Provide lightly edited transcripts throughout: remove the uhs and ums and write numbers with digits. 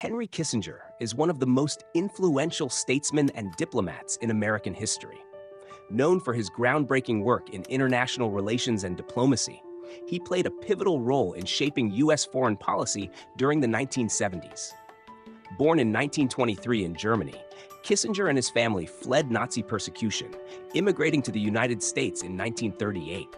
Henry Kissinger is one of the most influential statesmen and diplomats in American history. Known for his groundbreaking work in international relations and diplomacy, he played a pivotal role in shaping U.S. foreign policy during the 1970s. Born in 1923 in Germany, Kissinger and his family fled Nazi persecution, immigrating to the United States in 1938.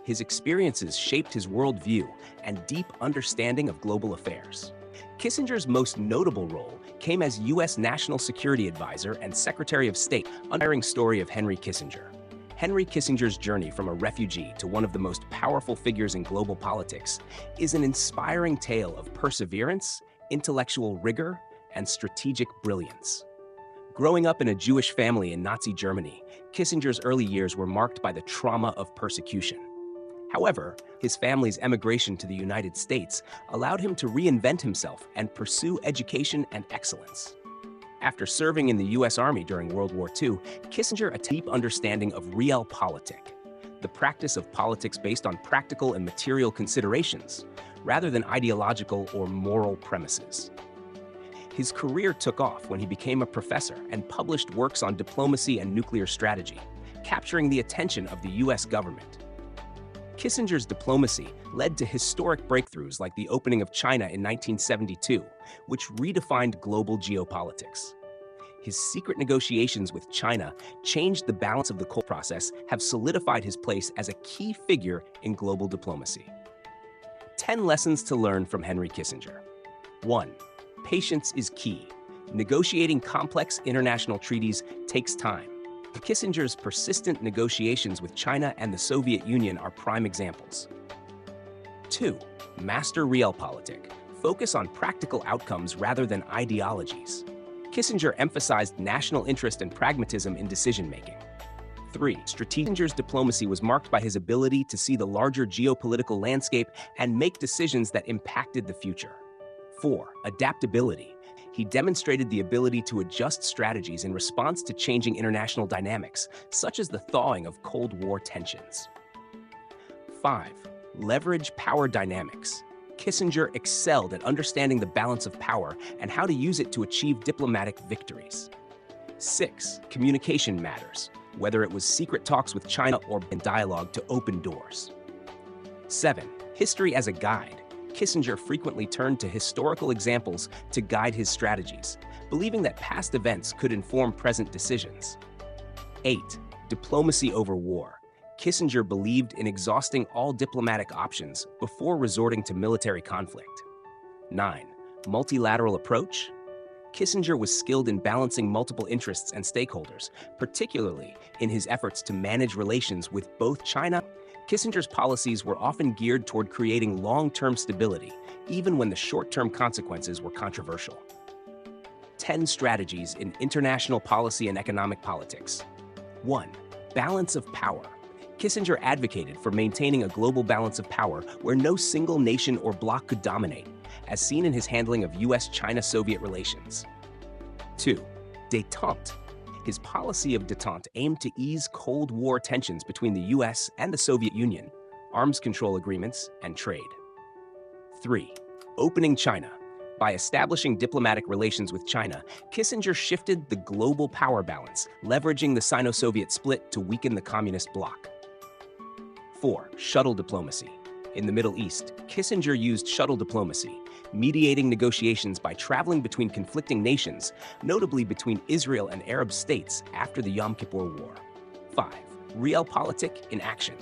His experiences shaped his worldview and deep understanding of global affairs. Kissinger's most notable role came as U.S. National Security Advisor and Secretary of State, inspiring story of Henry Kissinger. Henry Kissinger's journey from a refugee to one of the most powerful figures in global politics is an inspiring tale of perseverance, intellectual rigor, and strategic brilliance. Growing up in a Jewish family in Nazi Germany, Kissinger's early years were marked by the trauma of persecution. However, his family's emigration to the United States allowed him to reinvent himself and pursue education and excellence. After serving in the U.S. Army during World War II, Kissinger attained a deep understanding of realpolitik, the practice of politics based on practical and material considerations, rather than ideological or moral premises. His career took off when he became a professor and published works on diplomacy and nuclear strategy, capturing the attention of the U.S. government. Kissinger's diplomacy led to historic breakthroughs like the opening of China in 1972, which redefined global geopolitics. His secret negotiations with China changed the balance of the Cold War process, have solidified his place as a key figure in global diplomacy. 10 lessons to learn from Henry Kissinger. 1. Patience is key. Negotiating complex international treaties takes time. Kissinger's persistent negotiations with China and the Soviet Union are prime examples. 2. Master realpolitik. Focus on practical outcomes rather than ideologies. Kissinger emphasized national interest and pragmatism in decision-making. 3. Kissinger's diplomacy was marked by his ability to see the larger geopolitical landscape and make decisions that impacted the future. 4. Adaptability. He demonstrated the ability to adjust strategies in response to changing international dynamics, such as the thawing of Cold War tensions. 5. Leverage power dynamics. Kissinger excelled at understanding the balance of power and how to use it to achieve diplomatic victories. 6. Communication matters, whether it was secret talks with China or in dialogue to open doors. 7. History as a guide. Kissinger frequently turned to historical examples to guide his strategies, believing that past events could inform present decisions. 8. Diplomacy over war. Kissinger believed in exhausting all diplomatic options before resorting to military conflict. 9. Multilateral approach. Kissinger was skilled in balancing multiple interests and stakeholders, particularly in his efforts to manage relations with both China. Kissinger's policies were often geared toward creating long-term stability, even when the short-term consequences were controversial. 10 strategies in international policy and economic politics. 1. Balance of power. Kissinger advocated for maintaining a global balance of power where no single nation or bloc could dominate, as seen in his handling of U.S.-China-Soviet relations. 2. Détente. His policy of détente aimed to ease Cold War tensions between the U.S. and the Soviet Union, arms control agreements, and trade. 3. Opening China. By establishing diplomatic relations with China, Kissinger shifted the global power balance, leveraging the Sino-Soviet split to weaken the communist bloc. 4. Shuttle diplomacy. In the Middle East, Kissinger used shuttle diplomacy, mediating negotiations by traveling between conflicting nations, notably between Israel and Arab states after the Yom Kippur War. 5. Realpolitik in action.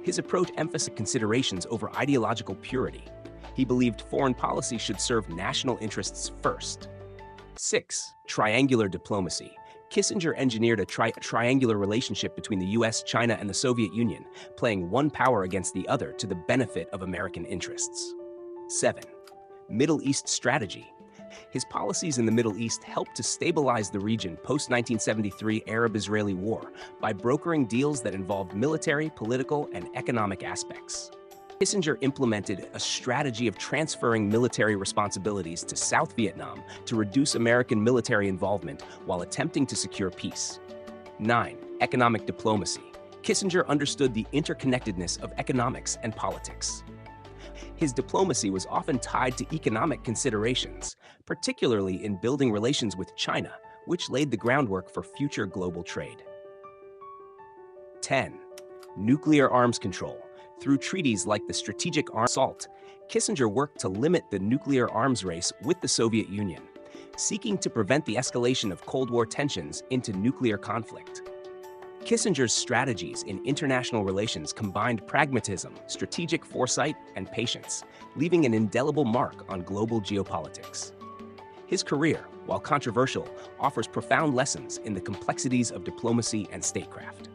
His approach emphasized considerations over ideological purity. He believed foreign policy should serve national interests first. 6. Triangular diplomacy. Kissinger engineered a triangular relationship between the U.S., China, and the Soviet Union, playing one power against the other to the benefit of American interests. 7. Middle East strategy. His policies in the Middle East helped to stabilize the region post-1973 Arab-Israeli War by brokering deals that involved military, political, and economic aspects. Kissinger implemented a strategy of transferring military responsibilities to South Vietnam to reduce American military involvement while attempting to secure peace. 9. Economic diplomacy. Kissinger understood the interconnectedness of economics and politics. His diplomacy was often tied to economic considerations, particularly in building relations with China, which laid the groundwork for future global trade. 10. Nuclear arms control. Through treaties like the Strategic Arms Assault, Kissinger worked to limit the nuclear arms race with the Soviet Union, seeking to prevent the escalation of Cold War tensions into nuclear conflict. Kissinger's strategies in international relations combined pragmatism, strategic foresight, and patience, leaving an indelible mark on global geopolitics. His career, while controversial, offers profound lessons in the complexities of diplomacy and statecraft.